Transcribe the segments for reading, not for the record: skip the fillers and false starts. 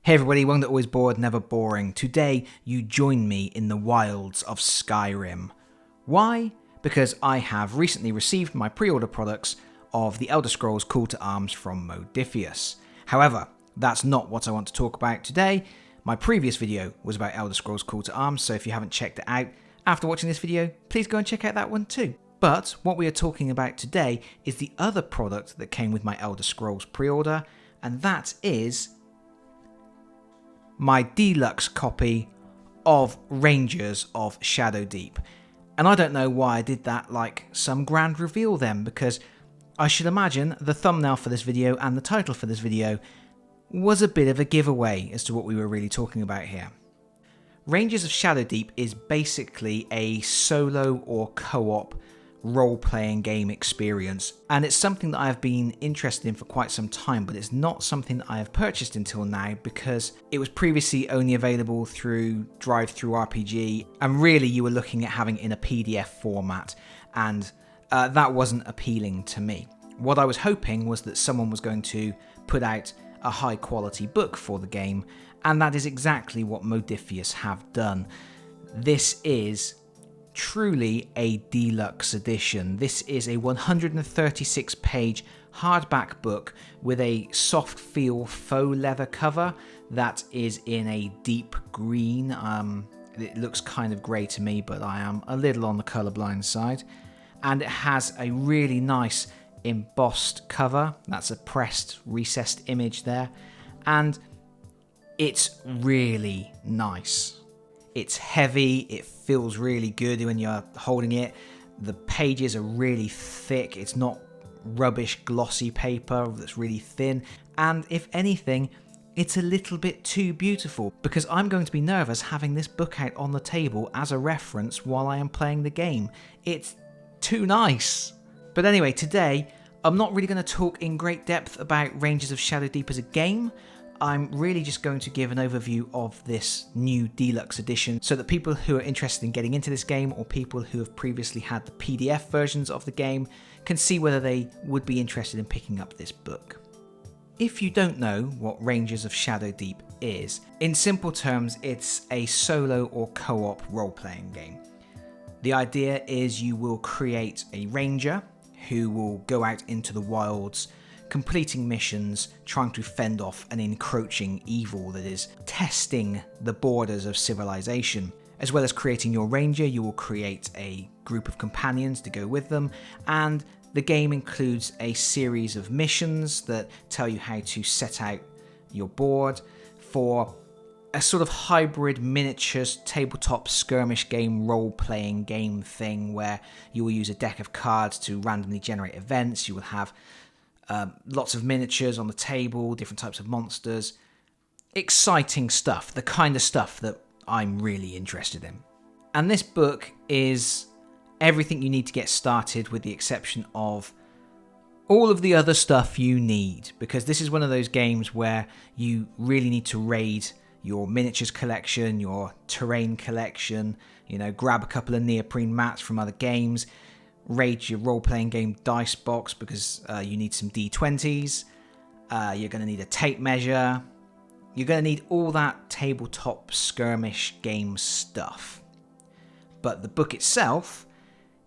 Hey everybody, one that always bored, never boring. Today, you join me in the wilds of Skyrim. Why? Because I have recently received my pre-order products of the Elder Scrolls Call to Arms from Modiphius. However, that's not what I want to talk about today. My previous video was about Elder Scrolls Call to Arms, so if you haven't checked it out after watching this video, please go and check out that one too. But what we are talking about today is the other product that came with my Elder Scrolls pre-order, and that is my deluxe copy of Rangers of Shadowdeep. And I don't know why I did that like some grand reveal then, because I should imagine the thumbnail for this video and the title for this video was a bit of a giveaway as to what we were really talking about here. Rangers of Shadowdeep is basically a solo or co-op role-playing game experience, and it's something that I've been interested in for quite some time, but it's not something that I have purchased until now because it was previously only available through Drive-Thru-RPG, and really you were looking at having it in a PDF format, and that wasn't appealing to me. What I was hoping was that someone was going to put out a high quality book for the game, and that is exactly what Modiphius have done. This is truly a deluxe edition. This is a 136 page hardback book with a soft feel faux leather cover that is in a deep green. It looks kind of grey to me, but I am a little on the colourblind side. And it has a really nice embossed cover. That's a pressed, recessed image there. And it's really nice. It's heavy, it feels really good when you're holding it. The pages are really thick, it's not rubbish glossy paper that's really thin. And if anything, it's a little bit too beautiful, because I'm going to be nervous having this book out on the table as a reference while I am playing the game. It's too nice. But anyway, today, I'm not really going to talk in great depth about Rangers of Shadowdeep as a game. I'm really just going to give an overview of this new deluxe edition so that people who are interested in getting into this game, or people who have previously had the PDF versions of the game, can see whether they would be interested in picking up this book. If you don't know what Rangers of Shadowdeep is, in simple terms, it's a solo or co-op role-playing game. The idea is you will create a ranger who will go out into the wilds, completing missions, trying to fend off an encroaching evil that is testing the borders of civilization. As well as creating your ranger, you will create a group of companions to go with them, and the game includes a series of missions that tell you how to set out your board for a sort of hybrid miniatures tabletop skirmish game role-playing game thing where you will use a deck of cards to randomly generate events. You will have lots of miniatures on the table, different types of monsters. Exciting stuff, the kind of stuff that I'm really interested in. And this book is everything you need to get started, with the exception of all of the other stuff you need, because this is one of those games where you really need to raid your miniatures collection, your terrain collection, grab a couple of neoprene mats from other games, raid your role-playing game dice box because you need some D20s, you're going to need a tape measure, you're going to need all that tabletop skirmish game stuff. But the book itself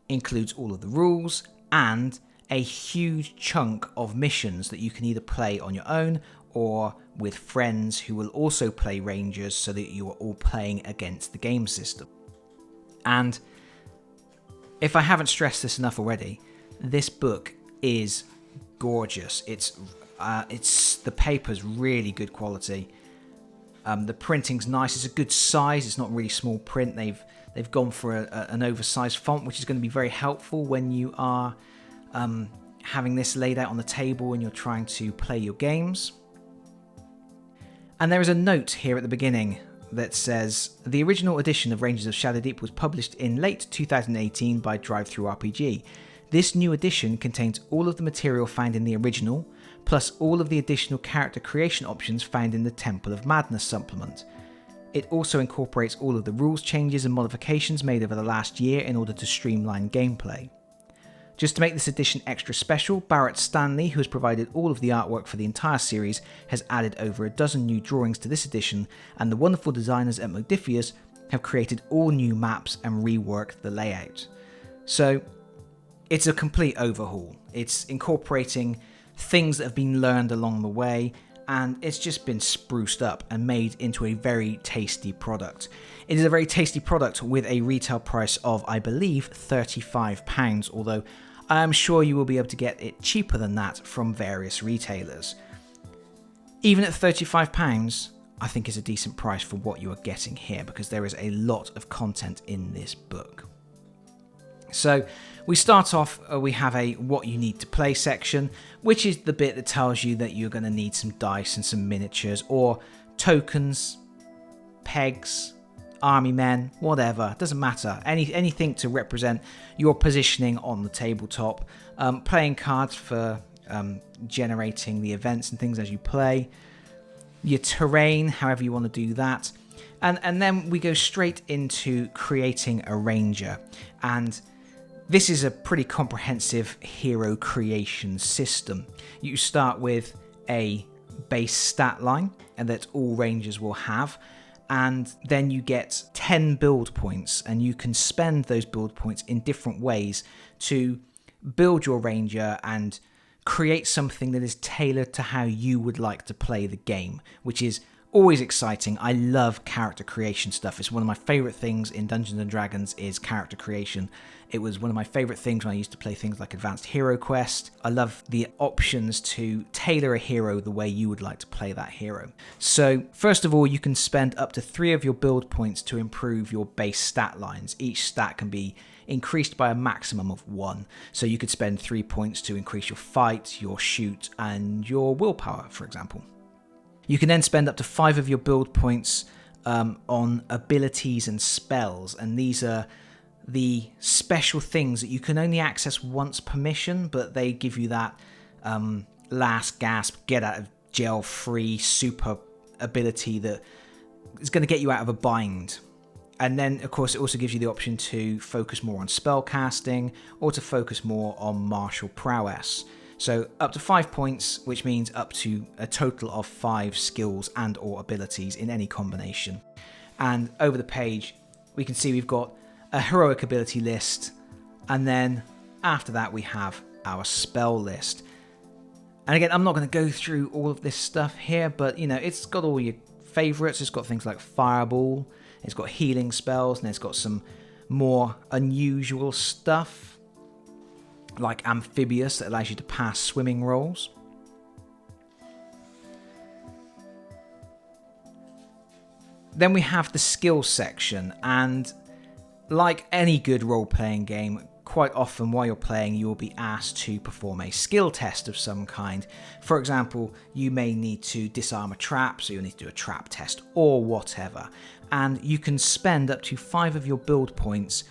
includes all of the rules and a huge chunk of missions that you can either play on your own or with friends who will also play Rangers, so that you are all playing against the game system. And if I haven't stressed this enough already, this book is gorgeous. It's the paper's really good quality. The printing's nice. It's a good size. It's not really small print. They've gone for an oversized font, which is going to be very helpful when you are having this laid out on the table and you're trying to play your games. And there is a note here at the beginning that says, the original edition of Rangers of Shadowdeep was published in late 2018 by Drive-Thru-RPG. This new edition contains all of the material found in the original, plus all of the additional character creation options found in the Temple of Madness supplement. It also incorporates all of the rules changes and modifications made over the last year in order to streamline gameplay. Just to make this edition extra special, Barrett Stanley, who has provided all of the artwork for the entire series, has added over a dozen new drawings to this edition, and the wonderful designers at Modiphius have created all new maps and reworked the layout. So it's a complete overhaul. It's incorporating things that have been learned along the way, and it's just been spruced up and made into a very tasty product. It is a very tasty product with a retail price of, I believe, £35, although I am sure you will be able to get it cheaper than that from various retailers. Even at £35, I think is a decent price for what you are getting here, because there is a lot of content in this book. So we start off, we have a what you need to play section, which is the bit that tells you that you're going to need some dice and some miniatures or tokens, pegs, army men, whatever, doesn't matter. Anything to represent your positioning on the tabletop. Playing cards for generating the events and things as you play. Your terrain, however you want to do that. And then we go straight into creating a ranger. And this is a pretty comprehensive hero creation system. You start with a base stat line, and that all rangers will have, and then you get 10 build points, and you can spend those build points in different ways to build your ranger and create something that is tailored to how you would like to play the game, which is always exciting. I love character creation stuff. It's one of my favorite things in Dungeons and Dragons is character creation. It was one of my favorite things when I used to play things like Advanced Hero Quest. I love the options to tailor a hero the way you would like to play that hero. So first of all, you can spend up to 3 of your build points to improve your base stat lines. Each stat can be increased by a maximum of 1. So you could spend 3 points to increase your fight, your shoot, and your willpower, for example. You can then spend up to 5 of your build points on abilities and spells, and these are the special things that you can only access once per mission, but they give you that last gasp, get out of jail free super ability that is going to get you out of a bind. And then, of course, it also gives you the option to focus more on spell casting or to focus more on martial prowess. So up to 5 points, which means up to a total of 5 skills and or abilities in any combination. And over the page, we can see we've got a heroic ability list, and then after that we have our spell list. And again, I'm not going to go through all of this stuff here, but you know, it's got all your favorites. It's got things like Fireball, it's got healing spells, and it's got some more unusual stuff like Amphibious that allows you to pass swimming rolls. Then we have the skills section, and like any good role-playing game, quite often while you're playing you will be asked to perform a skill test of some kind. For example, you may need to disarm a trap, so you'll need to do a trap test or whatever. And you can spend up to 5 of your build points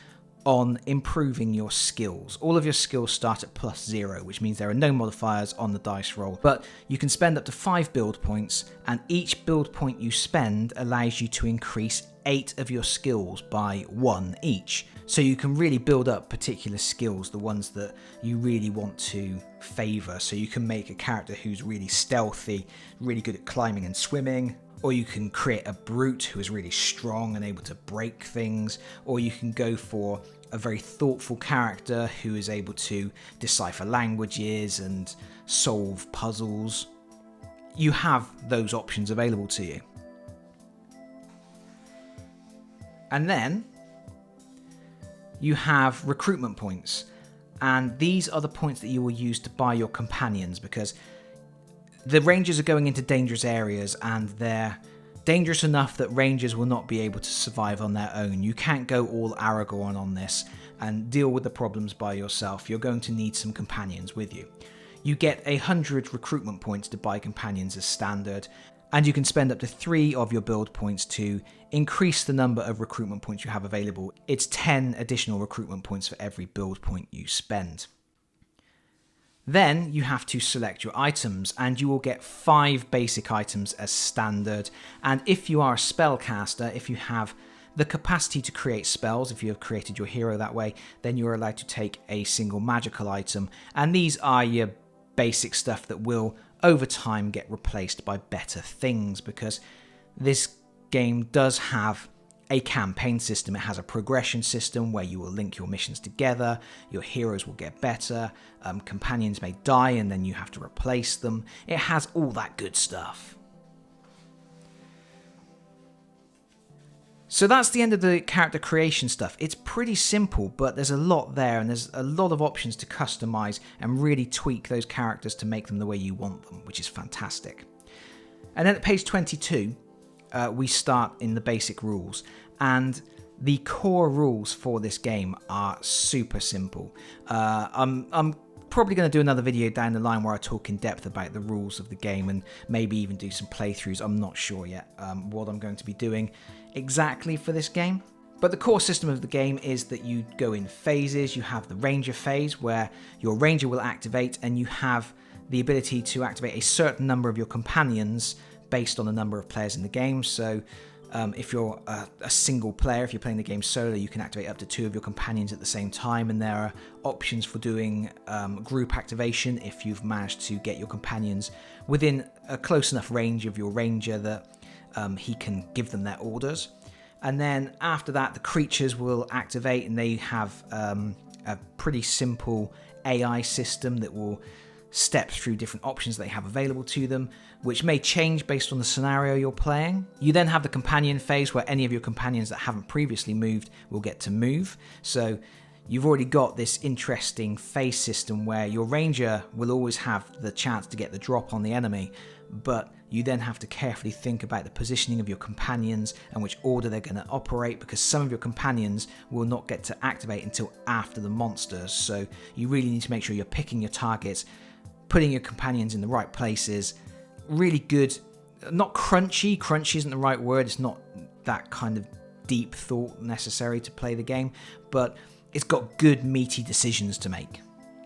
on improving your skills. All of your skills start at +0, which means there are no modifiers on the dice roll, but you can spend up to 5 build points, and each build point you spend allows you to increase 8 of your skills by 1 each. So you can really build up particular skills, the ones that you really want to favour. So you can make a character who's really stealthy, really good at climbing and swimming, or you can create a brute who is really strong and able to break things, or you can go for a very thoughtful character who is able to decipher languages and solve puzzles. You have those options available to you. And then you have recruitment points, and these are the points that you will use to buy your companions, because the rangers are going into dangerous areas and they're dangerous enough that rangers will not be able to survive on their own. You can't go all Aragorn on this and deal with the problems by yourself. You're going to need some companions with you. You get 100 recruitment points to buy companions as standard, and you can spend up to 3 of your build points to increase the number of recruitment points you have available. It's 10 additional recruitment points for every build point you spend. Then you have to select your items, and you will get 5 basic items as standard. And if you are a spellcaster, if you have the capacity to create spells. If you have created your hero that way, then you're allowed to take a single magical item, and these are your basic stuff that will over time get replaced by better things, because this game does have a campaign system. It has a progression system where you will link your missions together, your heroes will get better, companions may die and then you have to replace them. It has all that good stuff. So that's the end of the character creation stuff. It's pretty simple, but there's a lot there, and there's a lot of options to customize and really tweak those characters to make them the way you want them, which is fantastic. And then at page 22, we start in the basic rules, and the core rules for this game are super simple. I'm probably going to do another video down the line where I talk in depth about the rules of the game and maybe even do some playthroughs. I'm not sure yet what I'm going to be doing exactly for this game. But the core system of the game is that you go in phases. You have the Ranger phase where your Ranger will activate, and you have the ability to activate a certain number of your companions based on the number of players in the game. So if you're a single player, if you're playing the game solo, you can activate up to 2 of your companions at the same time, and there are options for doing group activation if you've managed to get your companions within a close enough range of your Ranger that he can give them their orders. And then after that, the creatures will activate, and they have a pretty simple AI system that will step through different options they have available to them, which may change based on the scenario you're playing. You then have the companion phase where any of your companions that haven't previously moved will get to move. So you've already got this interesting phase system where your Ranger will always have the chance to get the drop on the enemy, but you then have to carefully think about the positioning of your companions and which order they're going to operate, because some of your companions will not get to activate until after the monsters. So you really need to make sure you're picking your targets, putting your companions in the right places. Really good, not crunchy. Crunchy isn't the right word. It's not that kind of deep thought necessary to play the game, but it's got good meaty decisions to make.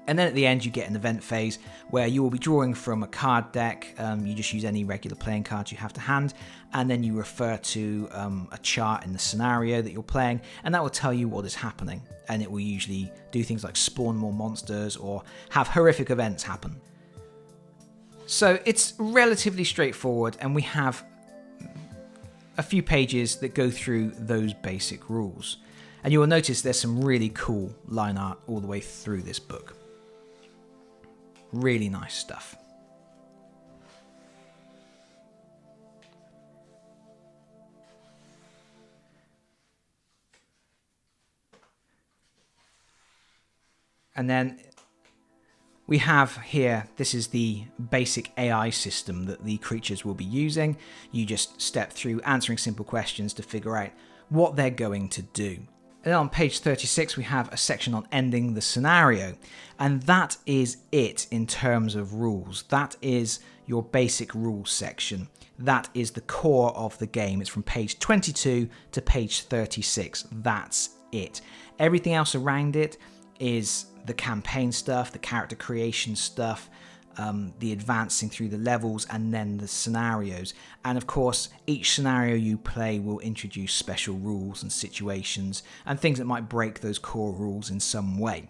And then at the end you get an event phase where you will be drawing from a card deck. You just use any regular playing cards you have to hand, and then you refer to a chart in the scenario that you're playing, and that will tell you what is happening. And it will usually do things like spawn more monsters or have horrific events happen. So it's relatively straightforward, and we have a few pages that go through those basic rules. And you will notice there's some really cool line art all the way through this book. Really nice stuff. And then we have here, this is the basic AI system that the creatures will be using. You just step through answering simple questions to figure out what they're going to do. And on page 36, we have a section on ending the scenario. And that is it in terms of rules. That is your basic rules section. That is the core of the game. It's from page 22 to page 36. That's it. Everything else around it is the campaign stuff, the character creation stuff, the advancing through the levels, and then the scenarios. And of course, each scenario you play will introduce special rules and situations and things that might break those core rules in some way.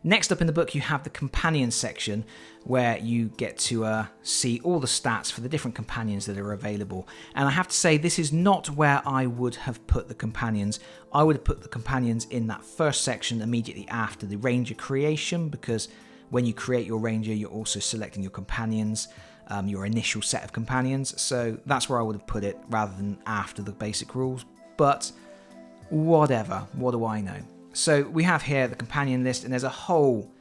Next up in the book, you have the companion section where you get to see all the stats for the different companions that are available. And I have to say, this is not where I would have put the companions. I would have put the companions in that first section immediately after the Ranger creation, because when you create your Ranger, you're also selecting your companions, your initial set of companions. So that's where I would have put it rather than after the basic rules. But whatever, what do I know? So we have here the companion list, and there's a whole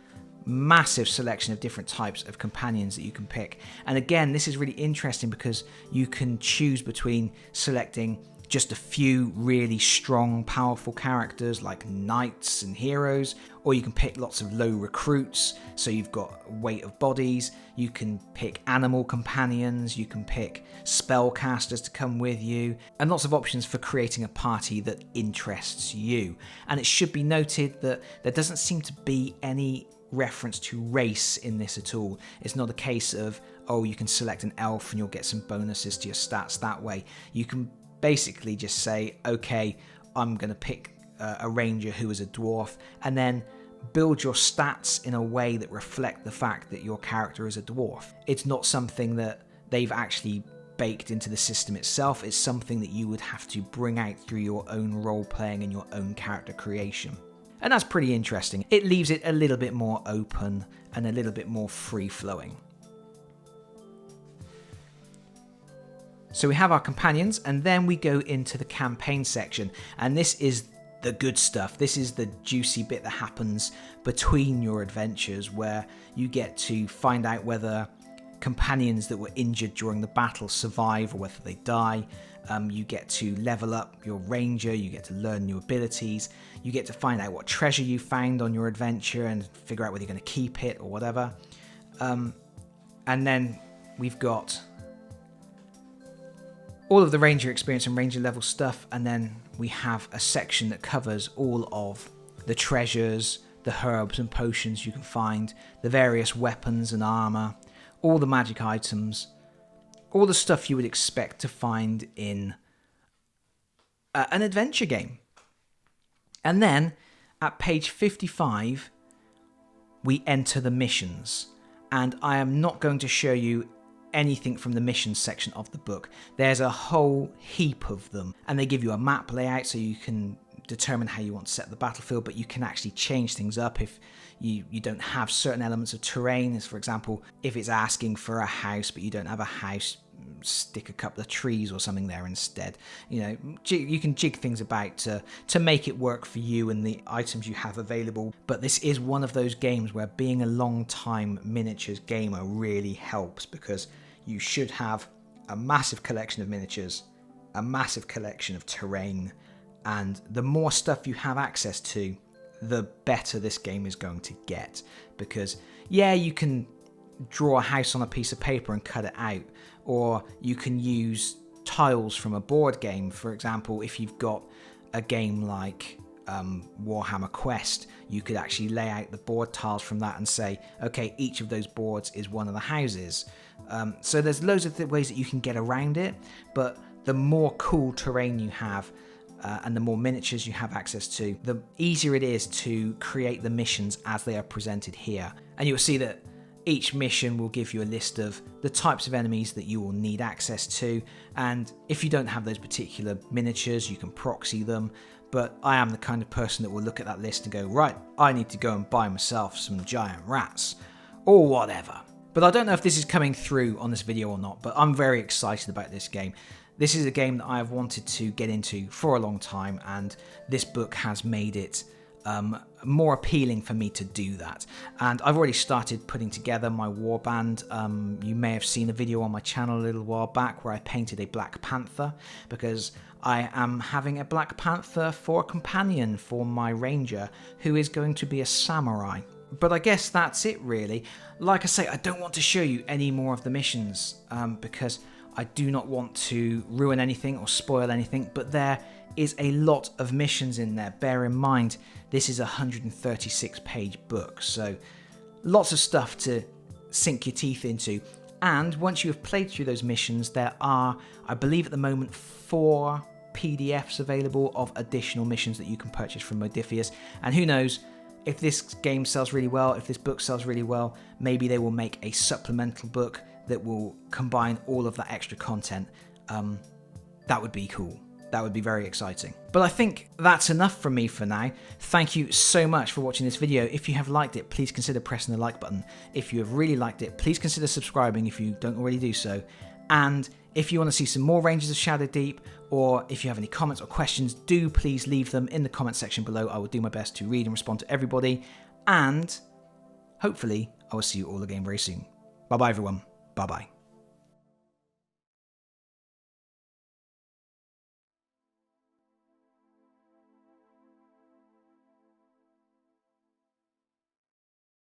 massive selection of different types of companions that you can pick. And again, this is really interesting because you can choose between selecting just a few really strong, powerful characters like knights and heroes, or you can pick lots of low recruits, so you've got weight of bodies. You can pick animal companions, you can pick spellcasters to come with you, and lots of options for creating a party that interests you. And it should be noted that there doesn't seem to be any reference to race in this at all. It's not a case of, oh, you can select an elf and you'll get some bonuses to your stats that way. You can basically just say, okay, I'm going to pick a ranger who is a dwarf, and then build your stats in a way that reflect the fact that your character is a dwarf. It's not something that they've actually baked into the system itself. It's something that you would have to bring out through your own role playing and your own character creation. And that's pretty interesting. It leaves it a little bit more open and a little bit more free flowing. So we have our companions, and then we go into the campaign section, and this is the good stuff. This is the juicy bit that happens between your adventures, where you get to find out whether companions that were injured during the battle survive or whether they die. You get to level up your ranger, you get to learn new abilities, you get to find out what treasure you found on your adventure and figure out whether you're going to keep it or whatever. And then we've got all of the ranger experience and ranger level stuff, and then we have a section that covers all of the treasures, the herbs and potions you can find, the various weapons and armor, all the magic items, all the stuff you would expect to find in an adventure game. And then at page 55 we enter the missions, and I am not going to show you anything from the missions section of the book. There's a whole heap of them, and they give you a map layout so you can determine how you want to set the battlefield, but you can actually change things up if you don't have certain elements of terrain. As for example, if it's asking for a house but you don't have a house, stick a couple of trees or something there instead. You know, you can jig things about to make it work for you and the items you have available. But this is one of those games where being a long time miniatures gamer really helps, because you should have a massive collection of miniatures, a massive collection of terrain, and the more stuff you have access to, the better this game is going to get. Because yeah, you can draw a house on a piece of paper and cut it out, or you can use tiles from a board game. For example, if you've got a game like Warhammer Quest, you could actually lay out the board tiles from that and say, okay, each of those boards is one of the houses. So there's loads of ways that you can get around it, but the more cool terrain you have, and the more miniatures you have access to, the easier it is to create the missions as they are presented here. And you'll see that each mission will give you a list of the types of enemies that you will need access to, and if you don't have those particular miniatures, you can proxy them. But I am the kind of person that will look at that list and go, right, I need to go and buy myself some giant rats, or whatever. But I don't know if this is coming through on this video or not, but I'm very excited about this game. This is a game that I have wanted to get into for a long time, and this book has made it more appealing for me to do that. And I've already started putting together my warband. You may have seen a video on my channel a little while back where I painted a Black Panther, because I am having a Black Panther for a companion for my ranger, who is going to be a samurai. But I guess that's it really. Like I say, I don't want to show you any more of the missions, because I do not want to ruin anything or spoil anything, but there is a lot of missions in there. Bear in mind, this is a 136 page book, so lots of stuff to sink your teeth into. And once you have played through those missions, there are, I believe at the moment, 4 PDFs available of additional missions that you can purchase from Modiphius. And who knows, if this game sells really well, if this book sells really well, maybe they will make a supplemental book that will combine all of that extra content. That would be cool. That would be very exciting. But I think that's enough from me for now. Thank you so much for watching this video. If you have liked it, please consider pressing the like button. If you have really liked it, please consider subscribing if you don't already do so. And if you want to see some more Rangers of Shadow Deep, or if you have any comments or questions, do please leave them in the comment section below. I will do my best to read and respond to everybody. And hopefully I will see you all again very soon. Bye bye everyone. Bye bye.